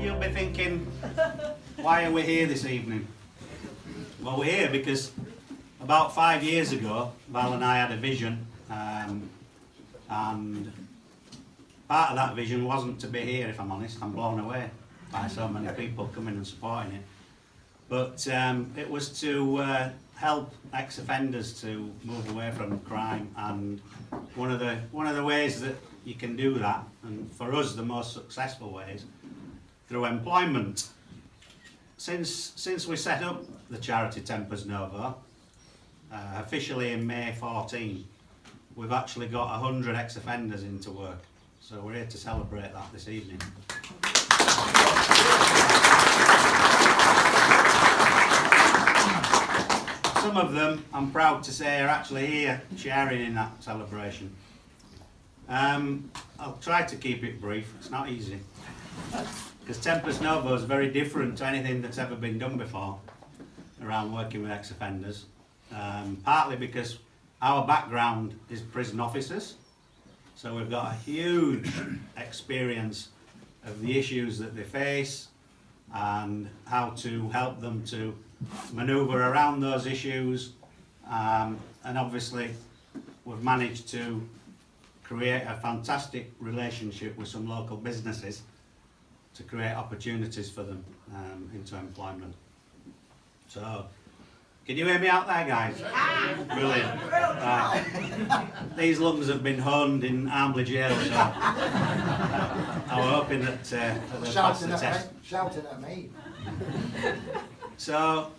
you'll be thinking, why are we here this evening? Well, we're here because about 5 years ago, Val and I had a vision, and part of that vision wasn't to be here, if I'm honest. I'm blown away by so many people coming and supporting it. But it was to help ex-offenders to move away from crime, and one of the ways that you can do that, and for us the most successful ways, through employment. Since we set up the charity Tempus Novo, officially in May 14, we've actually got 100 ex-offenders into work. So we're here to celebrate that this evening. Some of them, I'm proud to say, are actually here sharing in that celebration. I'll try to keep it brief. It's not easy, because Tempus Novo is very different to anything that's ever been done before around working with ex-offenders. Partly because our background is prison officers, so we've got a huge experience of the issues that they face and how to help them to manoeuvre around those issues, and obviously we've managed to create a fantastic relationship with some local businesses to create opportunities for them into employment. So, can you hear me out there, guys? Brilliant. Right. These lungs have been honed in Armley Jail, so I'm hoping that they'll pass the test. Shouting at me. So,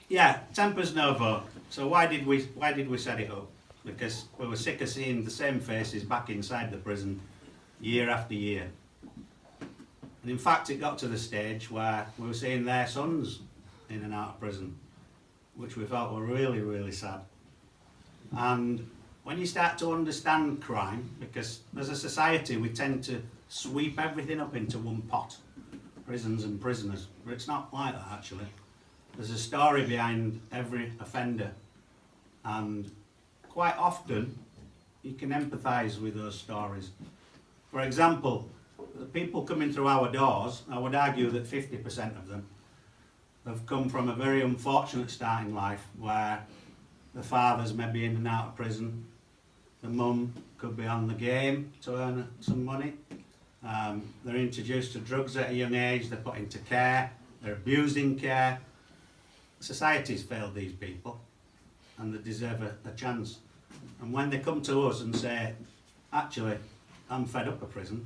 yeah, Tempus Novo. So why did we set it up? Because we were sick of seeing the same faces back inside the prison year after year. And in fact, it got to the stage where we were seeing their sons in and out of prison, which we felt were really, really sad. And when you start to understand crime, because as a society we tend to sweep everything up into one pot, prisons and prisoners, but it's not like that actually. There's a story behind every offender, and quite often you can empathise with those stories. For example, the people coming through our doors, I would argue that 50% of them have come from a very unfortunate start in life, where the father's maybe in and out of prison, the mum could be on the game to earn some money, they're introduced to drugs at a young age, they're put into care, they're abused in care. Society's failed these people, and they deserve a chance. And when they come to us and say, actually, I'm fed up of prison,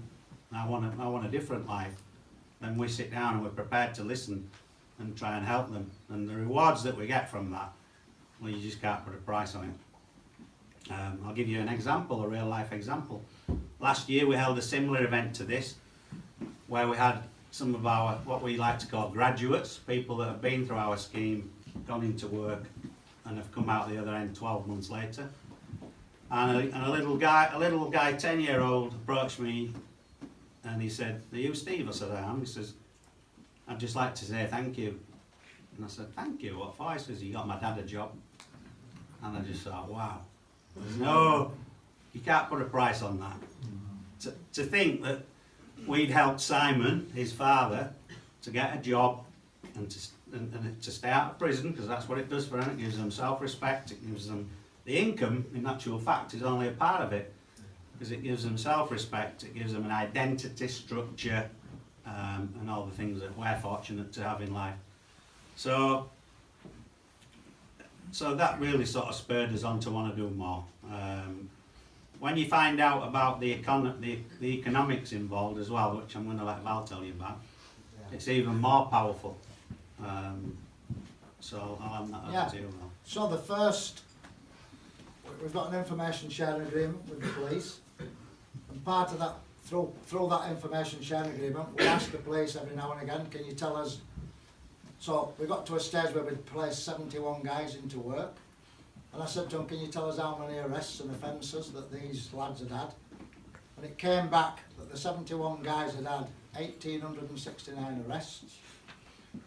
I want a different life, then we sit down and we're prepared to listen and try and help them. And the rewards that we get from that, well, you just can't put a price on it. I'll give you an example, a real life example. Last year we held a similar event to this, where we had some of our, what we like to call graduates, people that have been through our scheme, gone into work, and have come out the other end 12 months later. And a little guy, 10-year-old, approached me, and he said, "Are you Steve?" I said, "I am." He says, "I'd just like to say thank you." And I said, "Thank you? What for?" He says, "You got my dad a job." And I just thought, wow, there's no, you can't put a price on that. To think that we'd helped Simon, his father, to get a job and to stay out of prison, because that's what it does for them. It gives them self-respect, it gives them the income, in actual fact, is only a part of it, because it gives them self-respect, it gives them an identity structure, and all the things that we're fortunate to have in life. So that really sort of spurred us on to want to do more. When you find out about the economics involved as well, which I'm going to let Val tell you about, it's even more powerful. So I'll hand that over to you, Val. So the first, we've got an information sharing agreement with the police, and part of that, through that information sharing agreement, we ask the police every now and again, can you tell us, so we got to a stage where we'd placed 71 guys into work, and I said to them, can you tell us how many arrests and offences that these lads had had? And it came back that the 71 guys had had 1,869 arrests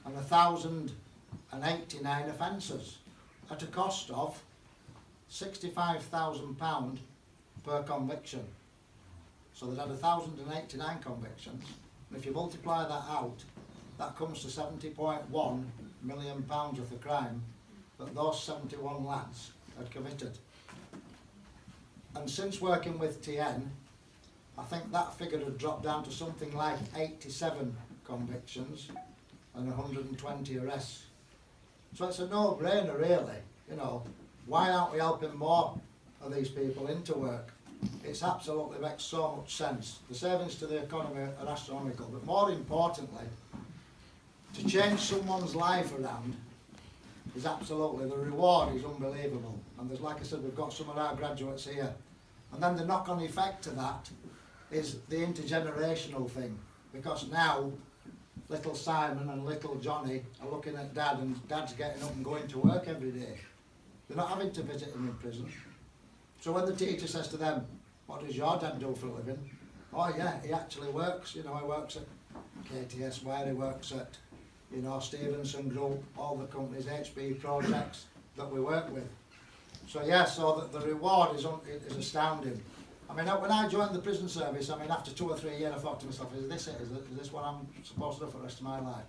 and 1,089 offences at a cost of £65,000 per conviction. So they'd had 1,089 convictions And if you multiply that out, that comes to £70.1 million worth of crime that those 71 lads had committed. And since working with TN, I think that figure had dropped down to something like 87 convictions and 120 arrests. So it's a no-brainer really, you know, why aren't we helping more of these people into work? It's absolutely makes so much sense. The savings to the economy are astronomical, but more importantly, to change someone's life around is absolutely, the reward is unbelievable. And there's, like I said, we've got some of our graduates here. And then the knock-on effect to that is the intergenerational thing, because now little Simon and little Johnny are looking at Dad, and Dad's getting up and going to work every day. They're not having to visit him in prison. So when the teacher says to them, what does your dad do for a living? Oh yeah, he actually works, you know, he works at KTS, where he works at, you know, Stevenson Group, all the companies, HB projects that we work with. So yeah, so the reward is astounding. I mean, when I joined the prison service, I mean, after 2 or 3 years, I thought to myself, is this it? Is this what I'm supposed to do for the rest of my life?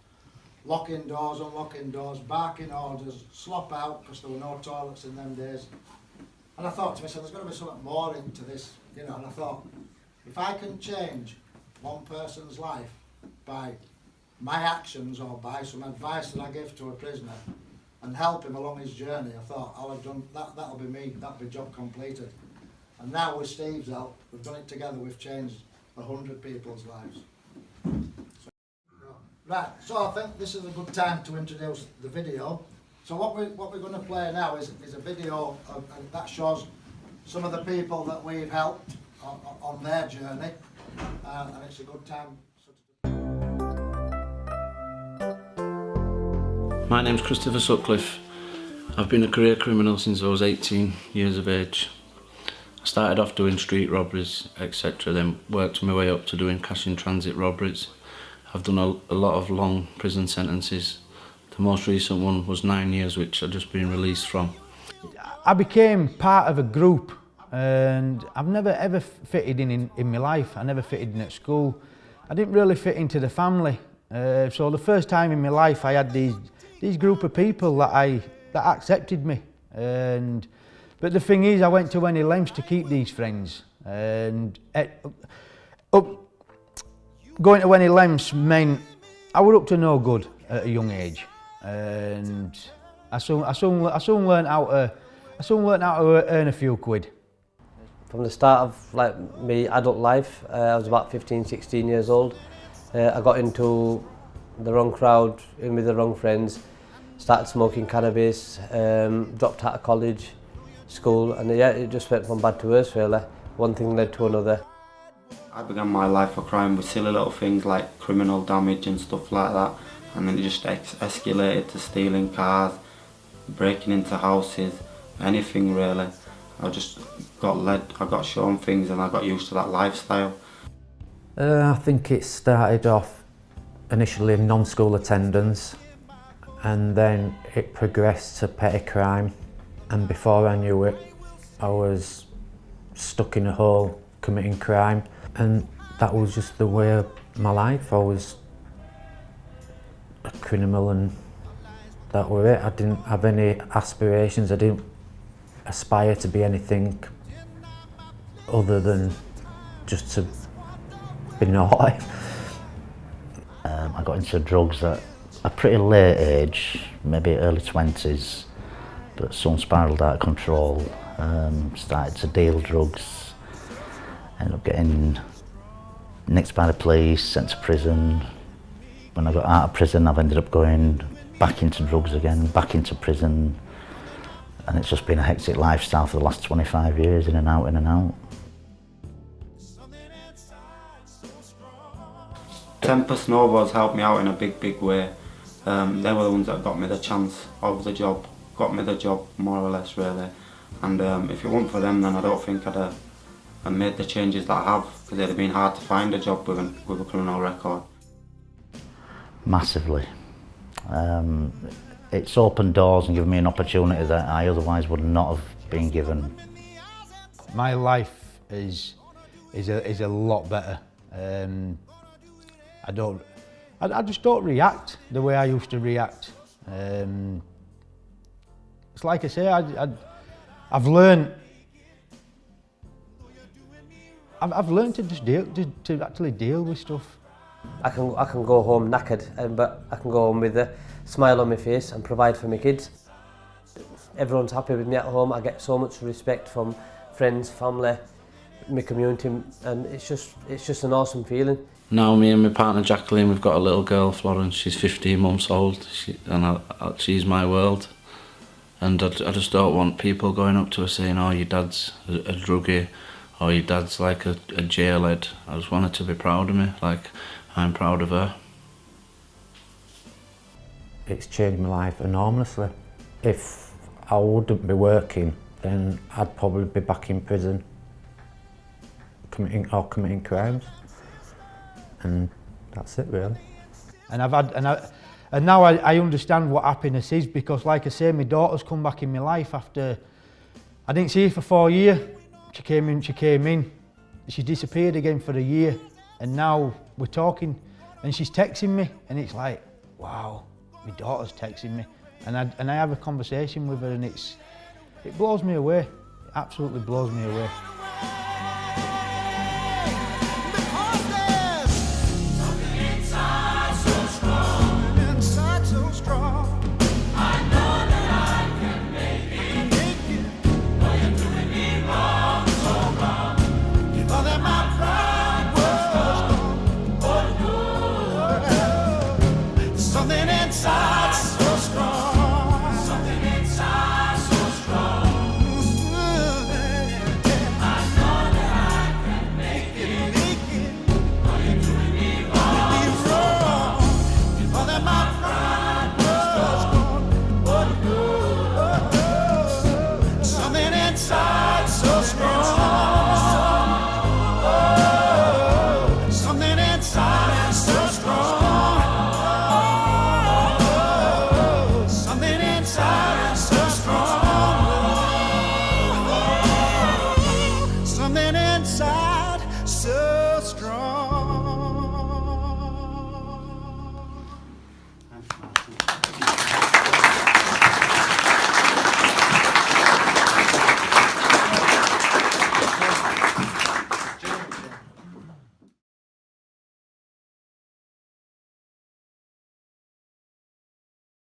Locking doors, unlocking doors, barking orders, slop out, because there were no toilets in them days. And I thought to myself, there's got to be something more into this, you know, and I thought, if I can change one person's life by my actions or by some advice that I give to a prisoner and help him along his journey, I thought, I'll have done that, that'll be me, that'll be job completed. And now with Steve's help, we've done it together, we've changed 100 people's lives. Right, so I think this is a good time to introduce the video. So what we're going to play now is a video that shows some of the people that we've helped on their journey, and it's a good time. My name's Christopher Sutcliffe. I've been a career criminal since I was 18 years of age. I started off doing street robberies, etc., then worked my way up to doing cash in transit robberies. I've done a lot of long prison sentences. The most recent one was 9 years, which I've just been released from. I became part of a group, and I've never ever fitted in my life. I never fitted in at school. I didn't really fit into the family. So the first time in my life I had these group of people that accepted me. But the thing is, I went to any lengths to keep these friends, and going to any lengths meant I was up to no good at a young age, and I soon learned how to earn a few quid. From the start of my adult life, I was about 15, 16 years old. I got into the wrong crowd, in with the wrong friends, started smoking cannabis, dropped out of college, school, and yeah, it just went from bad to worse really. One thing led to another. I began my life of crime with silly little things like criminal damage and stuff like that, and then it just escalated to stealing cars, breaking into houses, anything really. I got shown things and I got used to that lifestyle. I think it started off initially in non-school attendance, and then it progressed to petty crime, and before I knew it I was stuck in a hole committing crime, and that was just the way of my life. I was a criminal and that was it. I didn't have any aspirations, I didn't aspire to be anything other than just to be naughty. I got into drugs at a pretty late age, maybe early 20s, but soon spiralled out of control, started to deal drugs, ended up getting nicked by the police, sent to prison. When I got out of prison, I've ended up going back into drugs again, back into prison, and it's just been a hectic lifestyle for the last 25 years, in and out, in and out. Tempus Novo has helped me out in a big way. They were the ones that got me the chance of the job, got me the job more or less really. And if it weren't for them, then I don't think I'd have made the changes that I have, because it'd have been hard to find a job with a criminal record. Massively. It's opened doors and given me an opportunity that I otherwise would not have been given. My life is a lot better. I just don't react the way I used to react. It's like I say, I've learned to just to actually deal with stuff. I can go home knackered, but I can go home with a smile on my face and provide for my kids. Everyone's happy with me at home. I get so much respect from friends, family, my community, and it's just an awesome feeling. Now me and my partner Jacqueline, we've got a little girl, Florence. She's 15 months old, she's my world. And I just don't want people going up to her saying, oh, your dad's a druggie, or your dad's like a jailhead. I just want her to be proud of me, like I'm proud of her. It's changed my life enormously. If I wouldn't be working, then I'd probably be back in prison committing crimes. And that's it really. And now I understand what happiness is, because like I say, my daughter's come back in my life after, I didn't see her for 4 years. She came in, she disappeared again for a year, and now we're talking and she's texting me, and it's like, wow, my daughter's texting me. And I have a conversation with her, and it blows me away. It absolutely blows me away. Something inside